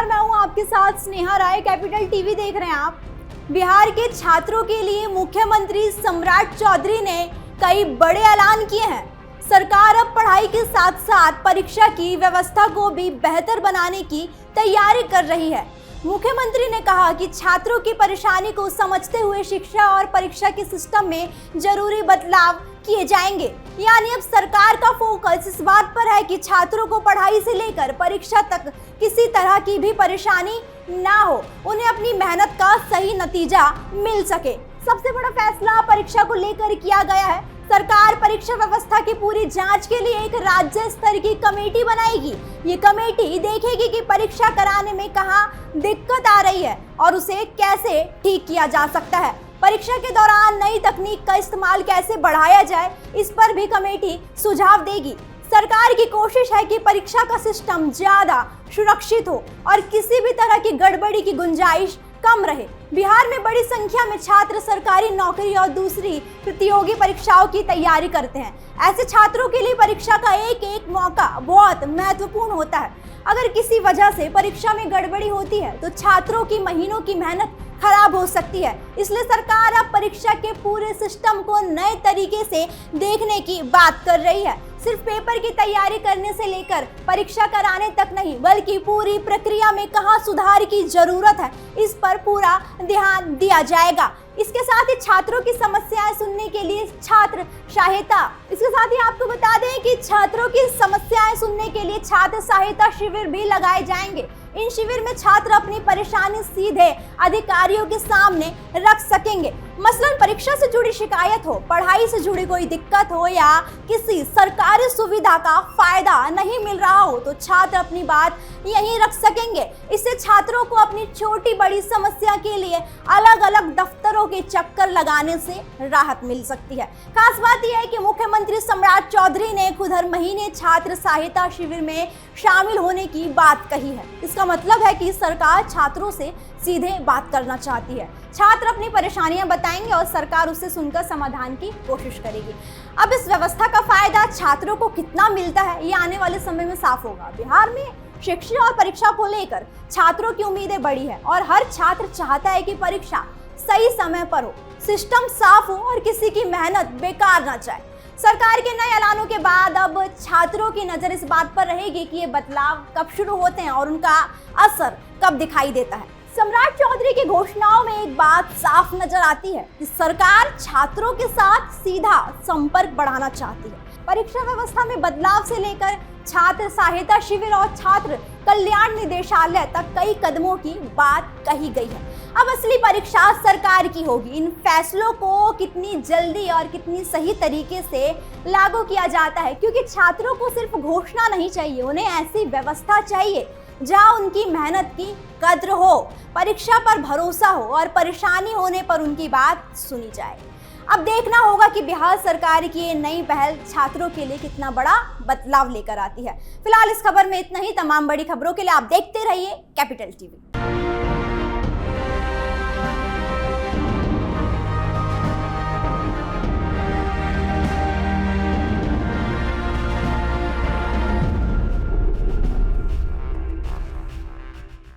नमस्कार, मैं हूं आपके साथ स्नेहा राय। कैपिटल टीवी देख रहे हैं आप। बिहार के छात्रों के लिए मुख्यमंत्री सम्राट चौधरी ने कई बड़े ऐलान किए हैं। सरकार अब पढ़ाई के साथ साथ परीक्षा की व्यवस्था को भी बेहतर बनाने की तैयारी कर रही है। मुख्यमंत्री ने कहा कि छात्रों की परेशानी को समझते हुए शिक्षा और परीक्षा के सिस्टम में जरूरी बदलाव किए जाएंगे। यानी अब सरकार का फोकस इस बात पर है कि छात्रों को पढ़ाई से लेकर परीक्षा तक किसी तरह की भी परेशानी ना हो, उन्हें अपनी मेहनत का सही नतीजा मिल सके। सबसे बड़ा फैसला परीक्षा को लेकर किया गया है। सरकार परीक्षा व्यवस्था की पूरी जांच के लिए एक राज्य स्तर की कमेटी बनाएगी। ये कमेटी देखेगी कि परीक्षा कराने में कहाँ दिक्कत आ रही है और उसे कैसे ठीक किया जा सकता है। परीक्षा के दौरान नई तकनीक का इस्तेमाल कैसे बढ़ाया जाए, इस पर भी कमेटी सुझाव देगी। सरकार की कोशिश है कि परीक्षा का सिस्टम ज्यादा सुरक्षित हो और किसी भी तरह की गड़बड़ी की गुंजाइश कम रहे। बिहार में बड़ी संख्या में छात्र सरकारी नौकरी और दूसरी प्रतियोगी परीक्षाओं की तैयारी करते हैं। ऐसे छात्रों के लिए परीक्षा का एक एक मौका बहुत महत्वपूर्ण होता है। अगर किसी वजह से परीक्षा में गड़बड़ी होती है तो छात्रों की महीनों की मेहनत खराब हो सकती है। इसलिए सरकार अब परीक्षा के पूरे सिस्टम को नए तरीके से देखने की बात कर रही है। सिर्फ पेपर की तैयारी करने से लेकर परीक्षा कराने तक नहीं, बल्कि पूरी प्रक्रिया में कहाँ सुधार की जरूरत है, इस पर पूरा ध्यान दिया जाएगा। इसके साथ ही छात्रों की समस्याएं सुनने के लिए छात्र सहायता इसके साथ ही आपको बता दें कि छात्रों की समस्याएं सुनने के लिए छात्र सहायता शिविर भी लगाए जाएंगे। इन शिविर में छात्र अपनी परेशानी सीधे अधिकारियों के सामने रख सकेंगे। मसलन परीक्षा से जुड़ी शिकायत हो, पढ़ाई से जुड़ी कोई दिक्कत हो या किसी सरकारी सुविधा का फायदा नहीं मिल रहा हो, तो छात्र अपनी बात यहीं रख सकेंगे। इससे छात्रों को अपनी छोटी बड़ी समस्या के लिए अलग अलग दफ्तरों के चक्कर लगाने से राहत मिल सकती है। खास बात यह है कि मुख्यमंत्री सम्राट चौधरी ने खुद हर महीने छात्र सहायता शिविर में शामिल होने की बात कही है। इसका मतलब है कि सरकार छात्रों से सीधे बात करना चाहती है। छात्र अपनी परेशानियां बताएंगे और सरकार उसे सुनकर समाधान की कोशिश करेगी। अब इस व्यवस्था का फायदा छात्रों को कितना मिलता है, ये आने वाले समय में साफ होगा। बिहार में शिक्षा और परीक्षा को लेकर छात्रों की उम्मीदें बड़ी है और हर छात्र चाहता है कि परीक्षा सही समय पर हो, सिस्टम साफ हो और किसी की मेहनत बेकार ना जाए। सरकार के नए ऐलानों के बाद अब छात्रों की नजर इस बात पर रहेगी कि ये बदलाव कब शुरू होते हैं और उनका असर कब दिखाई देता है। सम्राट चौधरी की घोषणाओं में एक बात साफ नजर आती है कि सरकार छात्रों के साथ सीधा संपर्क बढ़ाना चाहती है। परीक्षा व्यवस्था में बदलाव से लेकर छात्र सहायता शिविर और छात्र कल्याण निदेशालय तक कई कदमों की बात कही गई है। अब असली परीक्षा सरकार की होगी। इन फैसलों को कितनी जल्दी और कितनी सही तरीके से लागू किया जाता है, क्योंकि छात्रों को सिर्फ घोषणा नहीं चाहिए, उन्हें ऐसी व्यवस्था चाहिए जहां उनकी मेहनत की कद्र हो, परीक्षा पर भरोसा हो और परेशानी होने पर उनकी बात सुनी जाए। अब देखना होगा कि बिहार सरकार की ये नई पहल छात्रों के लिए कितना बड़ा बदलाव लेकर आती है। फिलहाल इस खबर में इतना ही। तमाम बड़ी खबरों के लिए आप देखते रहिए कैपिटल टीवी।